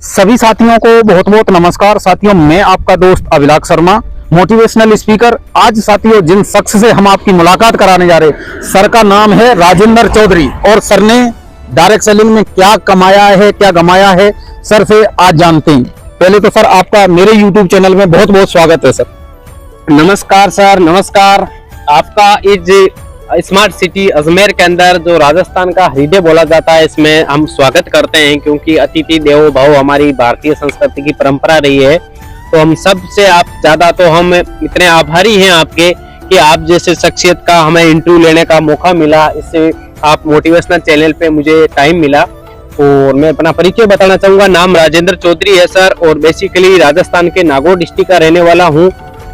सभी साथियों को बहुत बहुत नमस्कार। साथियों, मैं आपका दोस्त अभिलाष शर्मा, मोटिवेशनल स्पीकर। आज साथियों, जिन शख्स से हम आपकी मुलाकात कराने जा रहे हैं, सर का नाम है राजेंद्र चौधरी और सर ने डायरेक्ट सेलिंग में क्या कमाया है, क्या गमाया है, सर से आज जानते हैं। पहले तो सर आपका मेरे यूट्यूब चैनल में बहुत बहुत स्वागत है सर। नमस्कार सर, नमस्कार। आपका इस स्मार्ट सिटी अजमेर के अंदर जो राजस्थान का हृदय बोला जाता है, इसमें हम स्वागत करते हैं, क्योंकि अतिथि देवो भव हमारी भारतीय संस्कृति की परंपरा रही है। तो हम सबसे आप ज्यादा तो हम इतने आभारी हैं आपके कि आप जैसे शख्सियत का हमें इंटरव्यू लेने का मौका मिला। इससे आप मोटिवेशनल चैनल पे मुझे टाइम मिला और मैं अपना परिचय बताना चाहूंगा। नाम राजेंद्र चौधरी है सर और बेसिकली राजस्थान के नागौर डिस्ट्रिक्ट का रहने वाला हूँ।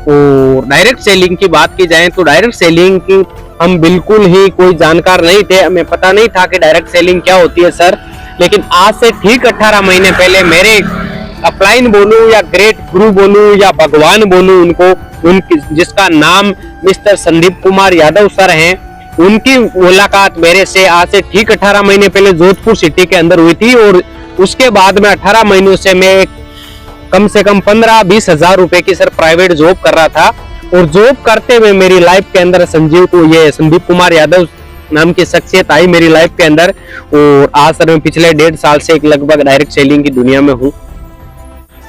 और डायरेक्ट सेलिंग की बात की जाए तो डायरेक्ट सेलिंग की हम बिल्कुल ही कोई जानकार नहीं थे, हमें पता नहीं था कि डायरेक्ट सेलिंग क्या होती है सर। लेकिन आज से ठीक 18 महीने पहले मेरे अपलाइन बोलूं या ग्रेट गुरु बोलूं या भगवान बोलूं उनकी जिसका नाम मिस्टर संदीप कुमार यादव सर हैं, उनकी मुलाकात मेरे से आज से ठीक 18 महीने पहले जोधपुर सिटी के अंदर हुई थी। और उसके बाद में 18 महीनों से मैं कम से कम 15-20 हजार रुपए की सर प्राइवेट जॉब कर रहा था। और जॉब करते हुए मेरी लाइफ के अंदर संदीप कुमार यादव नाम की शख्सियत आई मेरी लाइफ के अंदर। और आज सर मैं पिछले 1.5 साल से लगभग डायरेक्ट सेलिंग की दुनिया में हूँ।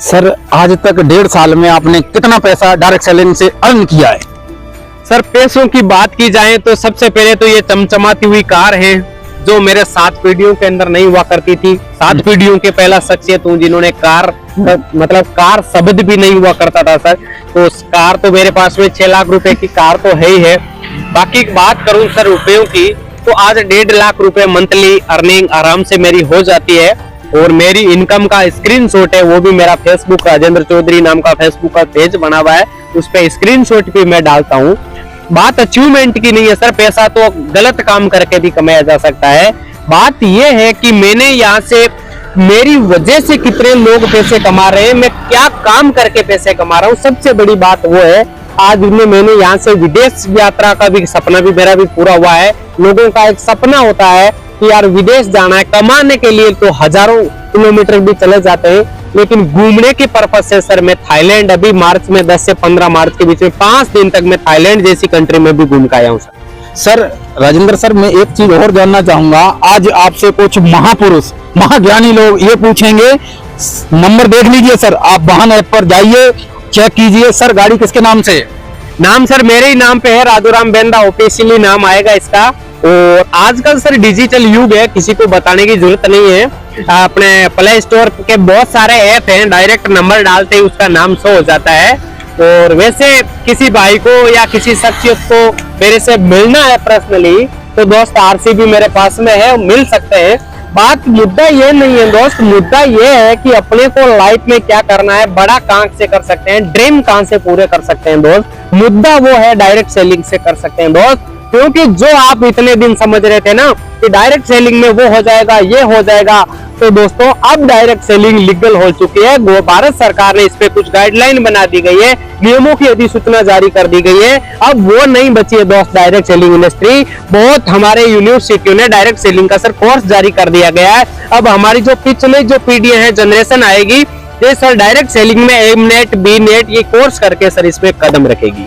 सर आज तक 1.5 साल में आपने कितना पैसा डायरेक्ट सेलिंग से अर्न किया है? सर पैसों की बात की जाए तो सबसे पहले तो ये चमचमाती हुई कार है जो मेरे 7 पीढ़ियों के अंदर नहीं हुआ करती थी। 7 पीढ़ियों के पहला शख्सियत हूँ जिन्होंने कार मतलब कार शब्द भी नहीं हुआ करता था सर। तो कार तो मेरे पास में 6 लाख रुपए की कार तो है ही है। बाकी बात करूं सर रुपयों की तो आज 1.5 लाख रुपए मंथली अर्निंग आराम से मेरी हो जाती है। और मेरी इनकम का स्क्रीनशॉट है, वो भी मेरा फेसबुक राजेंद्र चौधरी नाम का फेसबुक का पेज बना हुआ है, उस पे स्क्रीनशॉट भी मैं डालता हूँ। बात अचीवमेंट की नहीं है सर, पैसा तो गलत काम करके भी कमाया जा सकता है। बात यह है कि मैंने यहाँ से मेरी वजह से कितने लोग पैसे कमा रहे हैं, मैं क्या काम करके पैसे कमा रहा हूँ, सबसे बड़ी बात वो है। आज मैंने यहाँ से विदेश यात्रा का भी सपना भी मेरा भी पूरा हुआ है। लोगों का एक सपना होता है कि यार विदेश जाना है, कमाने के लिए तो हजारों किलोमीटर भी चले जाते हैं, लेकिन घूमने के पर्पज से सर मैं थाईलैंड अभी मार्च में 10 से 15 मार्च के बीच में 5 दिन तक मैं थाईलैंड जैसी कंट्री में भी घूम के आया हूँ सर। सर राजेंद्र सर, मैं एक चीज और जानना चाहूंगा। आज आपसे कुछ महापुरुष महाज्ञानी लोग ये पूछेंगे, नंबर देख लीजिए सर, आप वाहन ऐप पर जाइए, चेक कीजिए सर गाड़ी किसके नाम से है। नाम सर मेरे ही नाम पे है, राजूराम बेंदा ऑफिशियली नाम आएगा इसका। और आजकल सर डिजिटल युग है, किसी को बताने की जरूरत नहीं है। अपने प्ले स्टोर के बहुत सारे ऐप हैं, डायरेक्ट नंबर डालते ही उसका नाम शो हो जाता है। और वैसे किसी भाई को या किसी शख्सियत को मेरे से मिलना है पर्सनली तो दोस्त आरसी भी मेरे पास में है, मिल सकते हैं। बात मुद्दा ये नहीं है दोस्त, मुद्दा ये है कि अपने को लाइफ में क्या करना है, बड़ा कहां से कर सकते हैं, ड्रीम कहां से पूरे कर सकते हैं दोस्त। मुद्दा वो है डायरेक्ट सेलिंग से कर सकते हैं दोस्त। क्योंकि जो आप इतने दिन समझ रहे थे ना कि डायरेक्ट सेलिंग में वो हो जाएगा, ये हो जाएगा, तो दोस्तों अब डायरेक्ट सेलिंग लीगल हो चुकी है। भारत सरकार ने इस पे कुछ गाइडलाइन बना दी गई है, नियमों की अधिसूचना जारी कर दी गई है। अब वो नहीं बची है दोस्त डायरेक्ट सेलिंग इंडस्ट्री। बहुत हमारे यूनिवर्सिटियों ने डायरेक्ट सेलिंग का सर कोर्स जारी कर दिया गया है। अब हमारी जो पिछले जो पीढ़ियां है, जनरेशन आएगी, ये सर डायरेक्ट सेलिंग में एमनेट बीनेट ये कोर्स करके सर इसमें कदम रखेगी।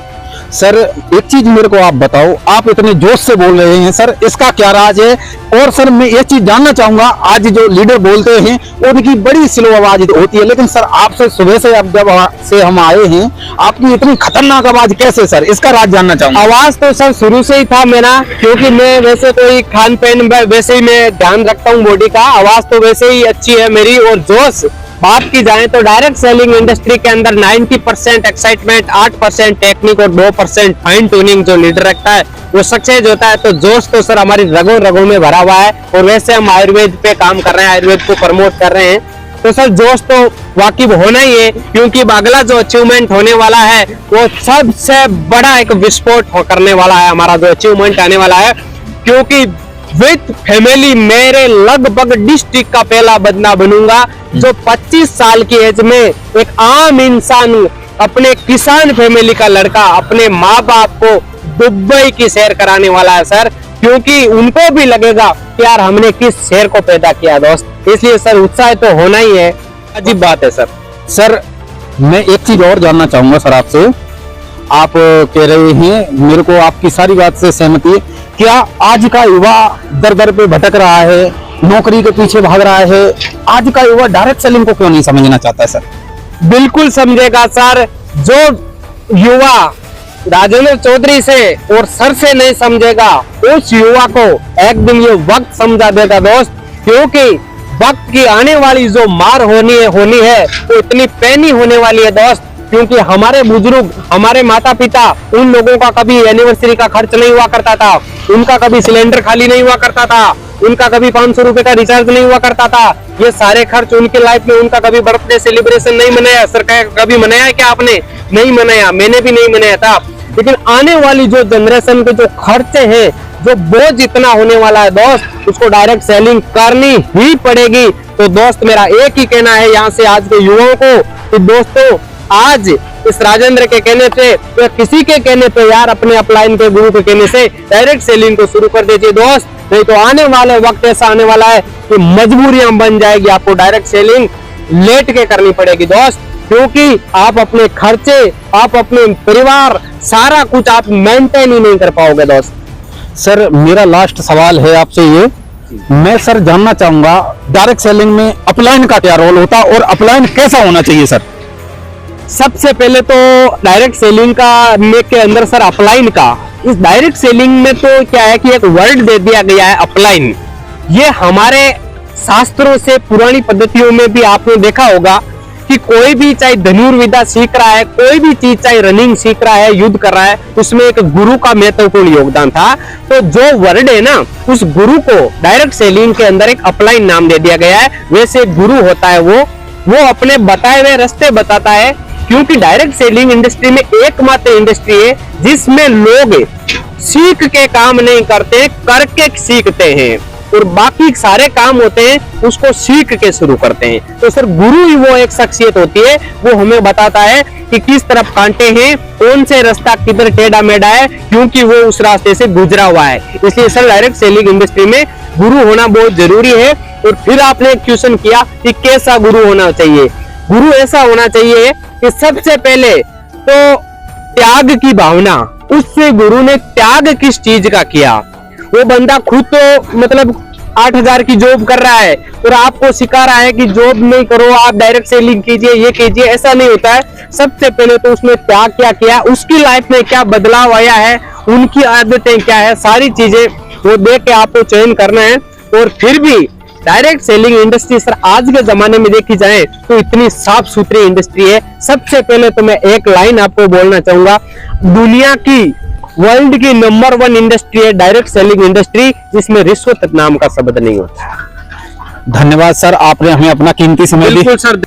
सर एक चीज मेरे को आप बताओ, आप इतने जोश से बोल रहे हैं सर, इसका क्या राज है? और सर मैं ये चीज जानना चाहूंगा, आज जो लीडर बोलते हैं उनकी बड़ी स्लो आवाज होती है, लेकिन सर आपसे सुबह से अब जब से हम आए हैं, आपकी इतनी खतरनाक आवाज कैसे सर? इसका राज जानना चाहूंगा। आवाज तो सर शुरू से ही था मेरा, क्योंकि मैं वैसे कोई खान पान वैसे ही मैं ध्यान रखता हूँ बॉडी का, आवाज तो वैसे ही अच्छी है मेरी। और जोश बात की जाए तो डायरेक्ट सेलिंग इंडस्ट्री के अंदर 90% एक्साइटमेंट, 8% टेक्निक और 2% फाइन ट्यूनिंग जो लीडर रखता है वो सक्सेस होता है। तो जोश तो सर हमारी रगों रगों में भरा हुआ है। और वैसे हम आयुर्वेद पे काम कर रहे हैं, आयुर्वेद को प्रमोट कर रहे हैं, तो सर जोश तो वाकिब होना ही है। क्योंकि अगला जो अचीवमेंट होने वाला है वो सबसे बड़ा एक विस्फोट करने वाला है, हमारा जो अचीवमेंट आने वाला है। क्योंकि विद फैमिली मेरे लगभग डिस्ट्रिक्ट का पहला बंदा बनूंगा जो 25 साल की एज में एक आम इंसान, अपने किसान फैमिली का लड़का, अपने माँ बाप को दुबई की सैर कराने वाला है सर। क्योंकि उनको भी लगेगा कि यार हमने किस शहर को पैदा किया दोस्त। इसलिए सर उत्साह तो होना ही है। अजीब बात है सर। सर मैं एक चीज और जानना चाहूंगा सर आपसे। आप कह रहे हैं, मेरे को आपकी सारी बात से सहमति है, क्या आज का युवा दर दर पे भटक रहा है, नौकरी के पीछे भाग रहा है? आज का युवा डायरेक्ट सेलिंग को क्यों नहीं समझना चाहता है सर? बिल्कुल समझेगा सर। जो युवा राजेंद्र चौधरी से और सर से नहीं समझेगा, उस युवा को एक दिन ये वक्त समझा देगा दोस्त, क्योंकि वक्त की आने वाली जो मार होनी है वो इतनी पैनी होने वाली है दोस्त। क्योंकि हमारे बुजुर्ग, हमारे माता पिता, उन लोगों का कभी एनिवर्सरी का खर्च नहीं हुआ करता था, उनका कभी सिलेंडर खाली नहीं हुआ करता था, उनका कभी 500 रुपए का रिचार्ज नहीं हुआ करता था। ये सारे खर्च उनके लाइफ में, उनका कभी बर्थडे सेलिब्रेशन नहीं मनाया। सर कभी मनाया है क्या आपने? नहीं मनाया, मैंने भी नहीं मनाया था। लेकिन आने वाली जो जनरेशन के जो खर्चे हैं, जो बोझ इतना होने वाला है दोस्त, उसको डायरेक्ट सेलिंग करनी ही पड़ेगी। तो दोस्त मेरा एक ही कहना है यहाँ से आज के युवाओं को कि दोस्तों, आज इस राजेंद्र के कहने पे या किसी के कहने पे यार, अपने अपलाइन के गुरु के कहने से डायरेक्ट सेलिंग को शुरू कर दीजिए दोस्त। नहीं तो आने वाले वक्त ऐसा आने वाला है कि मजबूरियां बन जाएगी, आपको डायरेक्ट सेलिंग लेट के करनी पड़ेगी दोस्त। क्योंकि आप अपने खर्चे, आप अपने परिवार, सारा कुछ आप मेंटेन ही नहीं कर पाओगे दोस्त। सर मेरा लास्ट सवाल है आपसे ये, मैं सर जानना चाहूंगा डायरेक्ट सेलिंग में अपलाइन का क्या रोल होता है और अपलाइन कैसा होना चाहिए सर? सबसे पहले तो डायरेक्ट सेलिंग का में के अंदर सर अपलाइन का, इस डायरेक्ट सेलिंग में तो क्या है कि एक वर्ड दे दिया गया है अपलाइन। ये हमारे शास्त्रों से, पुरानी पद्धतियों में भी आपने देखा होगा कि कोई भी चाहे धनुर्विद्या सीख रहा है, कोई भी चीज चाहे रनिंग सीख रहा है, युद्ध कर रहा है, उसमें एक गुरु का महत्वपूर्ण योगदान था। तो जो वर्ड है ना, उस गुरु को डायरेक्ट सेलिंग के अंदर एक अपलाइन नाम दे दिया गया है। वैसे गुरु होता है वो अपने बताए हुए रास्ते बताता है। क्योंकि डायरेक्ट सेलिंग इंडस्ट्री में एकमात्र इंडस्ट्री है जिसमें लोग सीख के काम नहीं करते, करके सीखते हैं, और बाकी सारे काम होते हैं उसको सीख के शुरू करते हैं। तो सर गुरु ही वो एक शख्सियत होती है, वो हमें बताता है कि किस तरफ कांटे हैं, कौन से रास्ता किधर टेढ़ा मेढ़ा है, क्योंकि वो उस रास्ते से गुजरा हुआ है। इसलिए सर डायरेक्ट सेलिंग इंडस्ट्री में गुरु होना बहुत जरूरी है। और फिर आपने एक क्वेश्चन किया कि कैसा गुरु होना चाहिए। गुरु ऐसा होना चाहिए कि सबसे पहले तो त्याग की भावना, उससे गुरु ने त्याग किस चीज का किया। वो बंदा खुद तो मतलब 8,000 की जॉब कर रहा है और आपको सिखा रहा है कि जॉब नहीं करो, आप डायरेक्ट सेलिंग कीजिए, ये कीजिए, ऐसा नहीं होता है। सबसे पहले तो उसने त्याग क्या किया, उसकी लाइफ में क्या बदलाव आया है, उनकी आदतें क्या है, सारी चीजें वो देख के आपको चयन करना है। और फिर भी डायरेक्ट सेलिंग इंडस्ट्री सर आज के जमाने में देखी जाए तो इतनी साफ सुथरी इंडस्ट्री है। सबसे पहले तो मैं एक लाइन आपको बोलना चाहूंगा, दुनिया की, वर्ल्ड की नंबर 1 इंडस्ट्री है डायरेक्ट सेलिंग इंडस्ट्री, जिसमें रिश्वत नाम का शब्द नहीं होता। धन्यवाद सर, आपने हमें अपना कीमती समय दिया। बिल्कुल सर।